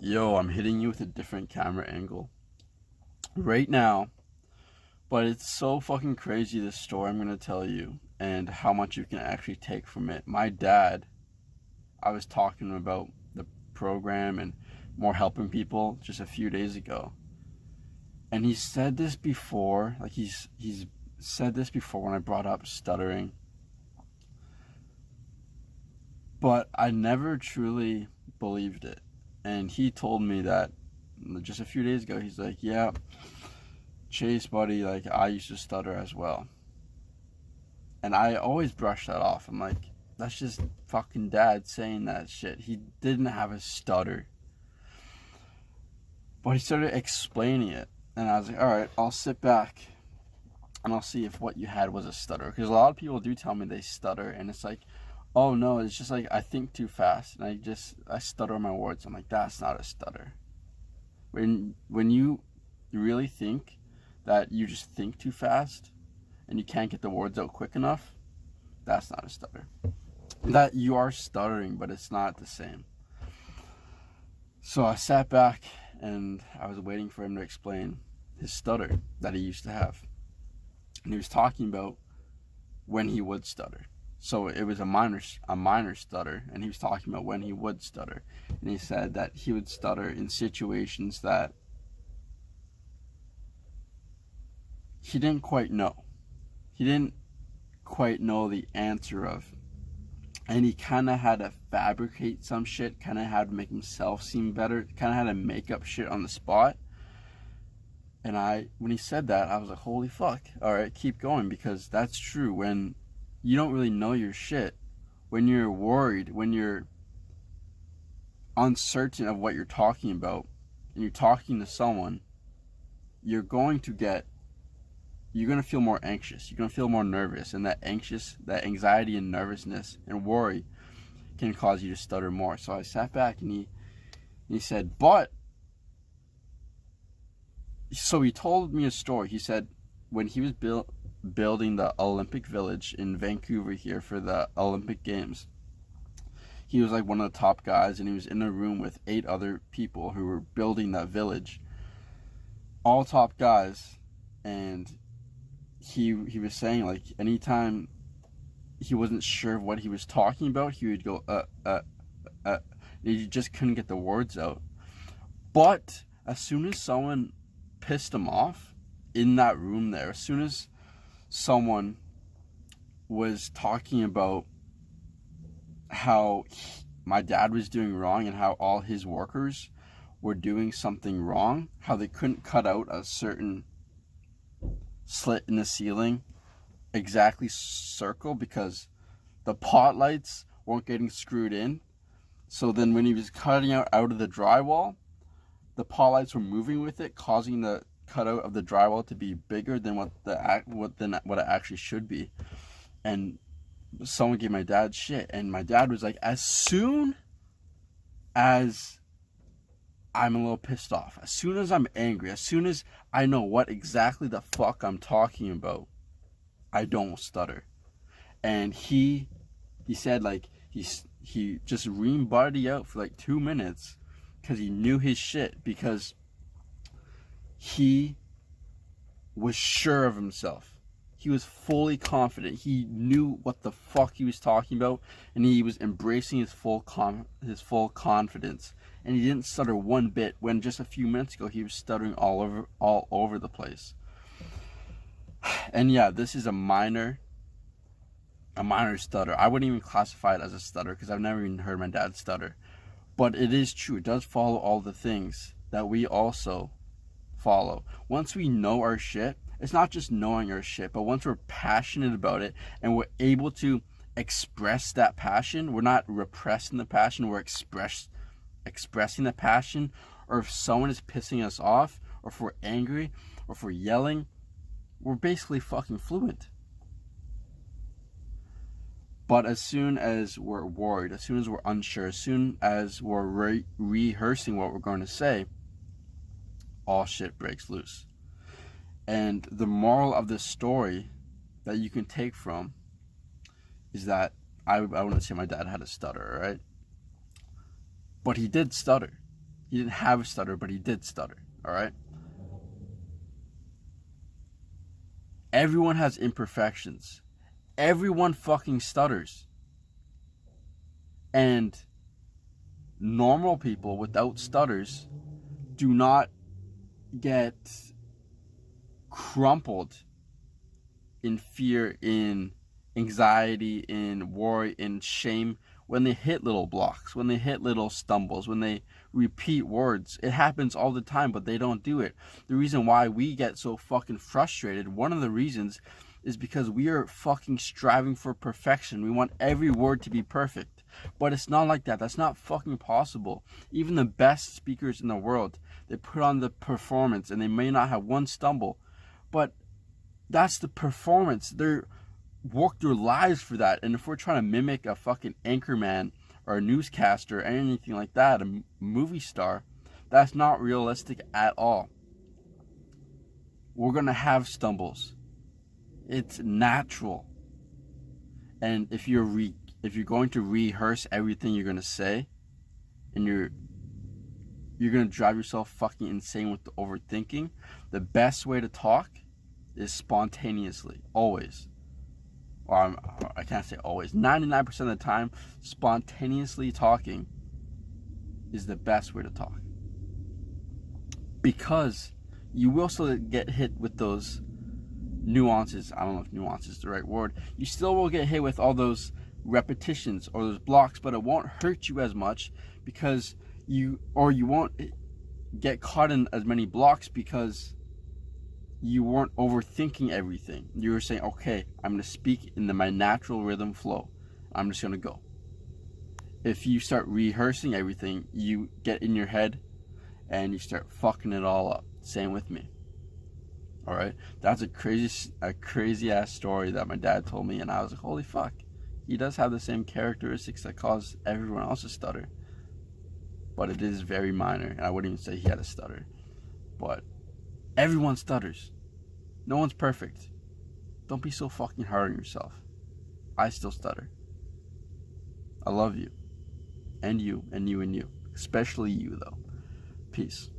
Yo, I'm hitting you with a different camera angle right now, but it's so fucking crazy, this story I'm gonna tell you and how much you can actually take from it. My dad, I was talking about the program and more helping people just a few days ago. And he said this before, like he's said this before when I brought up stuttering, but I never truly believed it. And he told me that just a few days ago. He's like, "Yeah, Chase, buddy, like I used to stutter as well." And I always brush that off. I'm like, that's just fucking dad saying that shit. He didn't have a stutter. But he started explaining it. And I was like, all right, I'll sit back and I'll see if what you had was a stutter. Because a lot of people do tell me they stutter. And it's like, oh no, it's just like I think too fast. And I stutter my words. I'm like, that's not a stutter. When you really think that you just think too fast and you can't get the words out quick enough, that's not a stutter. That you are stuttering, but it's not the same. So I sat back and I was waiting for him to explain his stutter that he used to have. And he was talking about when he would stutter. So it was a minor stutter, and he was talking about when he would stutter. And he said that he would stutter in situations that he didn't quite know. He didn't quite know the answer of. And he kind of had to fabricate some shit, kind of had to make himself seem better, kind of had to make up shit on the spot. And when he said that, I was like, holy fuck. All right, keep going, because that's true. When you don't really know your shit, when you're worried, when you're uncertain of what you're talking about, and you're talking to someone, you're going to feel more anxious. You're going to feel more nervous. And that anxiety and nervousness and worry can cause you to stutter more. So I sat back and he said, so he told me a story. He said when he was building the Olympic Village in Vancouver here for the Olympic Games, he was like one of the top guys, and he was in a room with 8 other people who were building that village, all top guys. And he was saying, like, anytime he wasn't sure what he was talking about, he would go he just couldn't get the words out. But as soon as someone pissed him off in that room there, as soon as someone was talking about how my dad was doing wrong and how all his workers were doing something wrong, how they couldn't cut out a certain slit in the ceiling exactly circle because the pot lights weren't getting screwed in. So then when he was cutting out of the drywall, the pot lights were moving with it, causing the cutout of the drywall to be bigger than what it actually should be. And someone gave my dad shit, and my dad was like, as soon as I'm a little pissed off, as soon as I'm angry, as soon as I know what exactly the fuck I'm talking about, I don't stutter. And he said, like, he just reamed Buddy out for like 2 minutes because he knew his shit, because he was sure of himself. He was fully confident. He knew what the fuck he was talking about, and he was embracing his full confidence. And he didn't stutter one bit, when just a few minutes ago he was stuttering all over the place. And yeah, this is a minor stutter. I wouldn't even classify it as a stutter because I've never even heard my dad stutter. But it is true. It does follow all the things that we also follow. Once we know our shit, it's not just knowing our shit, but once we're passionate about it and we're able to express that passion, we're not repressing the passion, we're expressing the passion. Or if someone is pissing us off, or if we're angry, or if we're yelling, we're basically fucking fluent. But as soon as we're worried, as soon as we're unsure, as soon as we're rehearsing what we're going to say, all shit breaks loose. And the moral of this story that you can take from is that I wouldn't say my dad had a stutter, right? But he did stutter. He didn't have a stutter, but he did stutter, all right? Everyone has imperfections. Everyone fucking stutters. And normal people without stutters do not get crumpled in fear, in anxiety, in worry, in shame when they hit little blocks, when they hit little stumbles, when they repeat words. It happens all the time, but they don't do it. The reason why we get so fucking frustrated, one of the reasons, is because we are fucking striving for perfection. We want every word to be perfect. But it's not like that. That's not fucking possible. Even the best speakers in the world, they put on the performance and they may not have one stumble, but that's the performance. They're worked their lives for that. And if we're trying to mimic a fucking anchorman or a newscaster or anything like that, a movie star, that's not realistic at all. We're gonna have stumbles. It's natural. And if you're going to rehearse everything you're gonna say, and you're gonna drive yourself fucking insane with the overthinking, the best way to talk is spontaneously, always. Or I can't say always. 99% of the time, spontaneously talking is the best way to talk. Because you will still get hit with those nuances. I don't know if nuance is the right word. You still will get hit with all those repetitions or those blocks, but it won't hurt you as much because you won't get caught in as many blocks because you weren't overthinking everything. You were saying, okay, I'm going to speak in my natural rhythm flow. I'm just going to go. If you start rehearsing everything, you get in your head and you start fucking it all up. Same with me. All right? That's a crazy ass story that my dad told me, and I was like, holy fuck. He does have the same characteristics that cause everyone else to stutter. But it is very minor, and I wouldn't even say he had a stutter. But everyone stutters. No one's perfect. Don't be so fucking hard on yourself. I still stutter. I love you. And you, and you, and you. Especially you, though. Peace.